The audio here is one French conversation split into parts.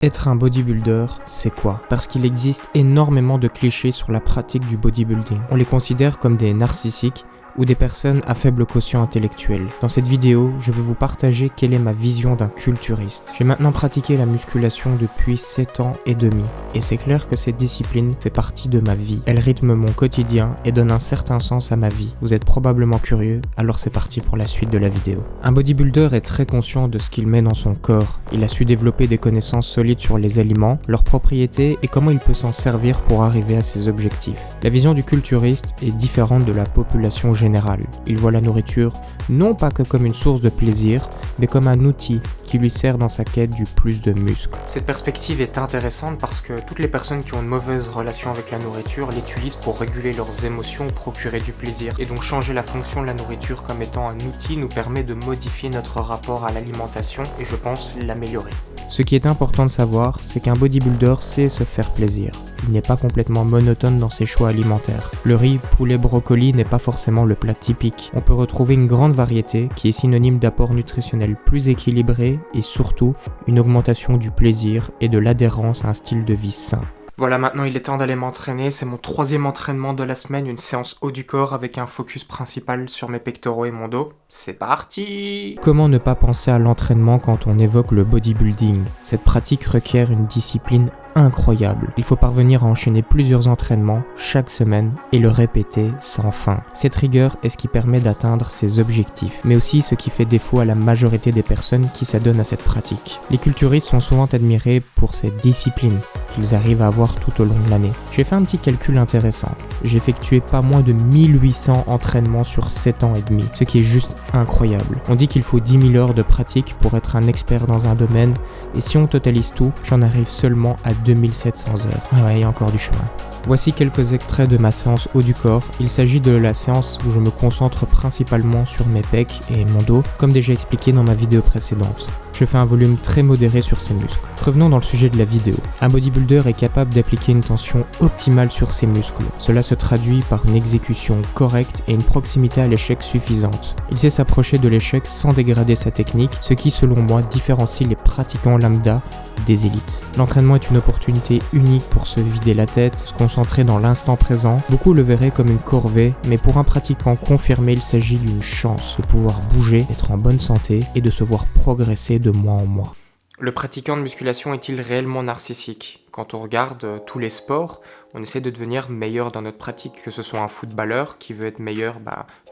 Être un bodybuilder, c'est quoi? Parce qu'il existe énormément de clichés sur la pratique du bodybuilding. On les considère comme des narcissiques ou des personnes à faible quotient intellectuel. Dans cette vidéo, je vais vous partager quelle est ma vision d'un culturiste. J'ai maintenant pratiqué la musculation depuis 7 ans et demi, et c'est clair que cette discipline fait partie de ma vie. Elle rythme mon quotidien et donne un certain sens à ma vie. Vous êtes probablement curieux, alors c'est parti pour la suite de la vidéo. Un bodybuilder est très conscient de ce qu'il met dans son corps. Il a su développer des connaissances solides sur les aliments, leurs propriétés et comment il peut s'en servir pour arriver à ses objectifs. La vision du culturiste est différente de la population générale. Il voit la nourriture non pas que comme une source de plaisir, mais comme un outil qui lui sert dans sa quête du plus de muscles. Cette perspective est intéressante parce que toutes les personnes qui ont une mauvaise relation avec la nourriture l'utilisent pour réguler leurs émotions ou procurer du plaisir. Et donc changer la fonction de la nourriture comme étant un outil nous permet de modifier notre rapport à l'alimentation et je pense l'améliorer. Ce qui est important de savoir, c'est qu'un bodybuilder sait se faire plaisir. Il n'est pas complètement monotone dans ses choix alimentaires. Le riz, poulet, brocoli n'est pas forcément le plat typique. On peut retrouver une grande variété qui est synonyme d'apports nutritionnels plus équilibrés et surtout une augmentation du plaisir et de l'adhérence à un style de vie sain. Voilà, maintenant il est temps d'aller m'entraîner, c'est mon 3e entraînement de la semaine, une séance haut du corps avec un focus principal sur mes pectoraux et mon dos. C'est parti! Comment ne pas penser à l'entraînement quand on évoque le bodybuilding? Cette pratique requiert une discipline incroyable. Il faut parvenir à enchaîner plusieurs entraînements chaque semaine et le répéter sans fin. Cette rigueur est ce qui permet d'atteindre ses objectifs, mais aussi ce qui fait défaut à la majorité des personnes qui s'adonnent à cette pratique. Les culturistes sont souvent admirés pour cette discipline qu'ils arrivent à avoir tout au long de l'année. J'ai fait un petit calcul intéressant. J'ai effectué pas moins de 1800 entraînements sur 7 ans et demi, ce qui est juste incroyable. On dit qu'il faut 10 000 heures de pratique pour être un expert dans un domaine, et si on totalise tout, j'en arrive seulement à 2700 heures. Ouais, il y a encore du chemin. Voici quelques extraits de ma séance haut du corps. Il s'agit de la séance où je me concentre principalement sur mes pecs et mon dos, comme déjà expliqué dans ma vidéo précédente. Je fais un volume très modéré sur ses muscles. Revenons dans le sujet de la vidéo. Un bodybuilder est capable d'appliquer une tension optimale sur ses muscles. Cela se traduit par une exécution correcte et une proximité à l'échec suffisante. Il sait s'approcher de l'échec sans dégrader sa technique, ce qui selon moi différencie les pratiquants lambda des élites. L'entraînement est une opportunité unique pour se vider la tête, se concentrer dans l'instant présent. Beaucoup le verraient comme une corvée, mais pour un pratiquant confirmé, il s'agit d'une chance de pouvoir bouger, d'être en bonne santé et de se voir progresser de mois en mois. Le pratiquant de musculation est-il réellement narcissique? Quand on regarde tous les sports, on essaie de devenir meilleur dans notre pratique, que ce soit un footballeur qui veut être meilleur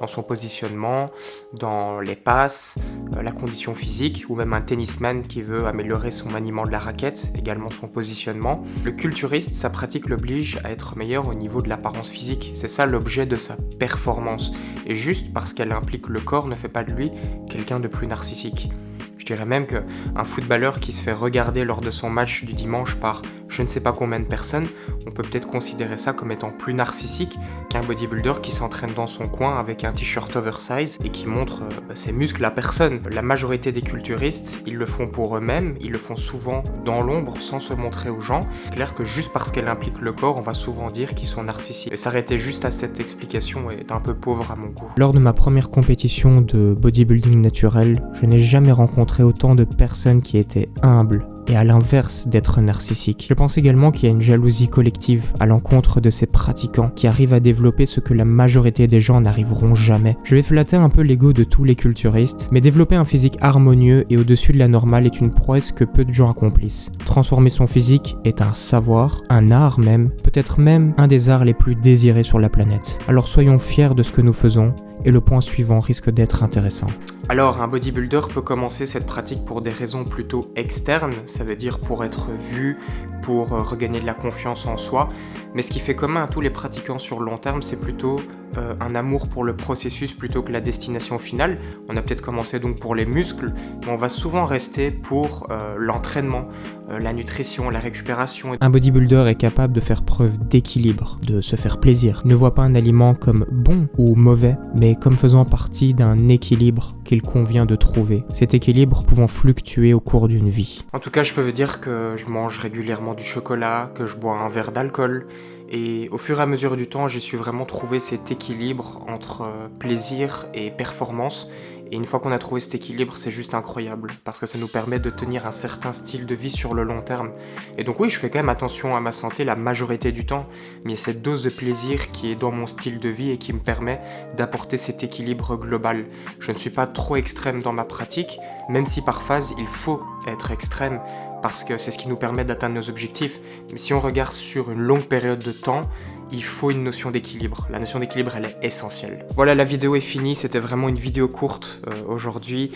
dans son positionnement, dans les passes, la condition physique, ou même un tennisman qui veut améliorer son maniement de la raquette, également son positionnement. Le culturiste, sa pratique l'oblige à être meilleur au niveau de l'apparence physique, c'est ça l'objet de sa performance, et juste parce qu'elle implique le corps ne fait pas de lui quelqu'un de plus narcissique. Je dirais même qu'un footballeur qui se fait regarder lors de son match du dimanche par je ne sais pas combien de personnes, on peut peut-être considérer ça comme étant plus narcissique qu'un bodybuilder qui s'entraîne dans son coin avec un t-shirt oversize et qui montre ses muscles à personne. La majorité des culturistes, ils le font pour eux-mêmes, ils le font souvent dans l'ombre sans se montrer aux gens. C'est clair que juste parce qu'elle implique le corps, on va souvent dire qu'ils sont narcissiques. Et s'arrêter juste à cette explication est un peu pauvre à mon goût. Lors de ma première compétition de bodybuilding naturel, je n'ai jamais rencontré autant de personnes qui étaient humbles et à l'inverse d'être narcissiques. Je pense également qu'il y a une jalousie collective à l'encontre de ces pratiquants qui arrivent à développer ce que la majorité des gens n'arriveront jamais. Je vais flatter un peu l'ego de tous les culturistes, mais développer un physique harmonieux et au-dessus de la normale est une prouesse que peu de gens accomplissent. Transformer son physique est un savoir, un art même, peut-être même un des arts les plus désirés sur la planète. Alors soyons fiers de ce que nous faisons, et le point suivant risque d'être intéressant. Alors, un bodybuilder peut commencer cette pratique pour des raisons plutôt externes, ça veut dire pour être vu, pour regagner de la confiance en soi, mais ce qui fait commun à tous les pratiquants sur le long terme, c'est plutôt un amour pour le processus plutôt que la destination finale. On a peut-être commencé donc pour les muscles, mais on va souvent rester pour l'entraînement, la nutrition, la récupération. Un bodybuilder est capable de faire preuve d'équilibre, de se faire plaisir. Il ne voit pas un aliment comme bon ou mauvais, mais comme faisant partie d'un équilibre qu'il convient de trouver. Cet équilibre pouvant fluctuer au cours d'une vie. En tout cas, je peux vous dire que je mange régulièrement du chocolat, que je bois un verre d'alcool, et au fur et à mesure du temps, j'ai su vraiment trouver cet équilibre entre plaisir et performance, Et une fois qu'on a trouvé cet équilibre, c'est juste incroyable, parce que ça nous permet de tenir un certain style de vie sur le long terme. Et donc oui, je fais quand même attention à ma santé la majorité du temps, mais il y a cette dose de plaisir qui est dans mon style de vie et qui me permet d'apporter cet équilibre global. Je ne suis pas trop extrême dans ma pratique, même si par phase, il faut être extrême, parce que c'est ce qui nous permet d'atteindre nos objectifs. Mais si on regarde sur une longue période de temps, il faut une notion d'équilibre. La notion d'équilibre, elle est essentielle. Voilà, la vidéo est finie. C'était vraiment une vidéo courte aujourd'hui.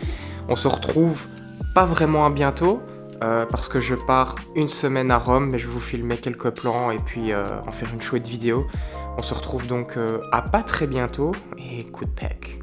On se retrouve pas vraiment à bientôt, parce que je pars une semaine à Rome, mais je vais vous filmer quelques plans et puis en faire une chouette vidéo. On se retrouve donc à pas très bientôt et coup de pec.